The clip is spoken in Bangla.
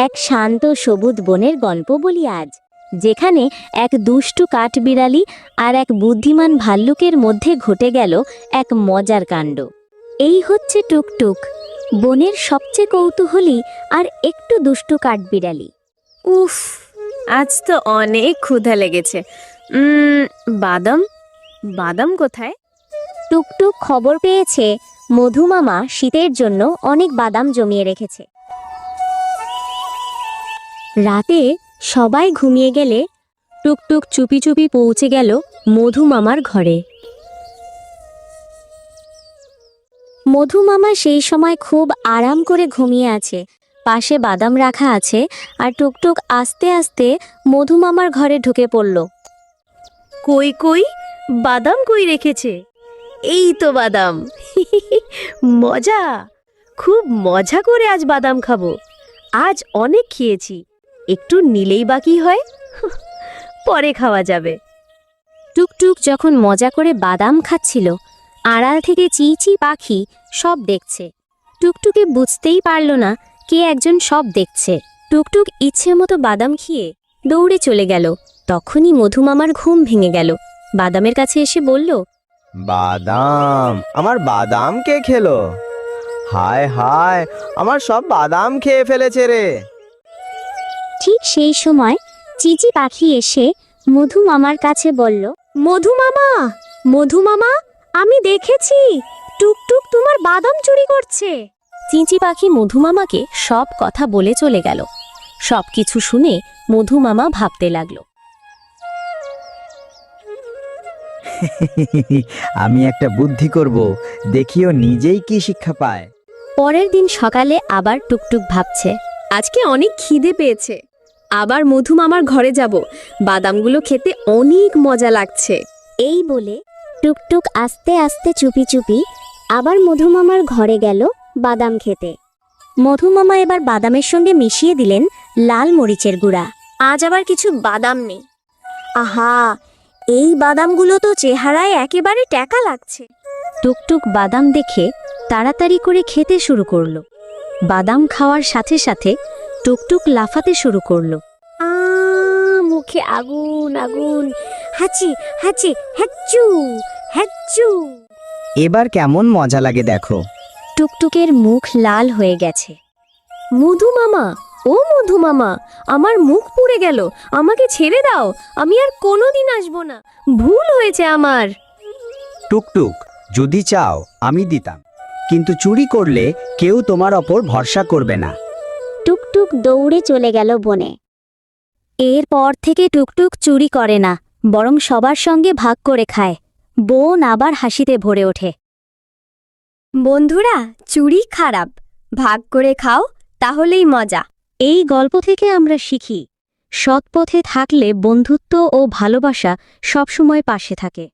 এক শান্ত সবুজ বনের গল্প বলি আজ, যেখানে এক দুষ্টু কাঠবিড়ালি আর এক বুদ্ধিমান ভাল্লুকের মধ্যে ঘটে গেল এক মজার কাণ্ড। এই হচ্ছে টুকটুক, বনের সবচেয়ে কৌতূহলী আর একটু দুষ্টু কাঠবিড়ালি। উফ, আজ তো অনেক ক্ষুধা লেগেছে। বাদাম বাদাম কোথায়? টুকটুক খবর পেয়েছে মধুমামা শীতের জন্য অনেক বাদাম জমিয়ে রেখেছে। রাতে সবাই ঘুমিয়ে গেলে টুকটুক চুপি চুপি পৌঁছে গেল মধুমামার ঘরে। মধুমামা সেই সময় খুব আরাম করে ঘুমিয়ে আছে, পাশে বাদাম রাখা আছে, আর টুকটুক আস্তে আস্তে মধুমামার ঘরে ঢুকে পড়ল। কই কই বাদাম কই রেখেছে? এই তো বাদাম। মজা, খুব মজা করে আজ বাদাম খাবো। আজ অনেক খেয়েছি, একটু নিলেই বাকি হয়, পরে খাওয়া যাবে। টুকটুক যখন মজা করে বাদাম খাচ্ছিল, আড়াল থেকে চিচি পাখি সব দেখছে। টুকটুকে বুঝতেই পারল না কে একজন সব দেখছে। টুকটুক ইচ্ছে মতো বাদাম খেয়ে দৌড়ে চলে গেল। তখনই মধুমামার ঘুম ভেঙে গেল। বাদামের কাছে এসে বলল, বাদাম, আমার বাদাম কে খেলো? হায় হায়, আমার সব বাদাম খেয়ে ফেলেছে রে। ঠিক সেই সময় চিচি পাখি এসে মধুমামার কাছে বলল, মধুমামা, মধুমামা, আমি দেখেছি টুকটুক তোমার বাদাম চুরি করছে। চিঁচি পাখি মধুমামাকে সব কথা বলে চলে গেল। সবকিছু শুনে মধুমামা ভাবতে লাগলো, আমি একটা বুদ্ধি করব, দেখিও নিজেই কি শিক্ষা পায়। পরের দিন সকালে আবার টুকটুক ভাবছে, আজকে অনেক খিদে পেয়েছে, আবার মধুমামার ঘরে যাব, বাদামগুলো খেতে অনেক মজা লাগছে। এই বলে টুকটুক আস্তে আস্তে চুপি চুপি আবার মধুমামার ঘরে গেল বাদাম খেতে। মধুমামা এবার বাদামের সঙ্গে মিশিয়ে দিলেন লাল মরিচের গুঁড়া। আজ আবার কিছু বাদাম নেই। আহা, এই বাদামগুলো তো চেহারায় একেবারে ট্যাকা লাগছে। টুকটুক বাদাম দেখে তাড়াতাড়ি করে খেতে শুরু করলো। বাদাম খাওয়ার সাথে সাথে টুকটুক লাফাতে শুরু করলো। মুখে আগুন আগুন, হাঁচি হাঁচি, হ্যাচু হ্যাচু। এবার কেমন মজা লাগে দেখো। টুকটুকের মুখ লাল হয়ে গেছে। মধুমামা, ও মধুমামা, আমার মুখ পুড়ে গেল, আমাকে ছেড়ে দাও, আমি আর কোনোদিন আসবো না, ভুল হয়েছে আমার। টুকটুক, যদি চাও আমি দিতাম, কিন্তু চুরি করলে কেউ তোমার ওপর ভরসা করবে না। টুকটুক দৌড়ে চলে গেল বনে। এরপর থেকে টুকটুক চুরি করে না, বরং সবার সঙ্গে ভাগ করে খায়। বন আবার হাসিতে ভরে ওঠে। বন্ধুরা, চুরি খারাপ, ভাগ করে খাও, তাহলেই মজা। এই গল্প থেকে আমরা শিখি, সৎ পথে থাকলে বন্ধুত্ব ও ভালোবাসা সবসময় পাশে থাকে।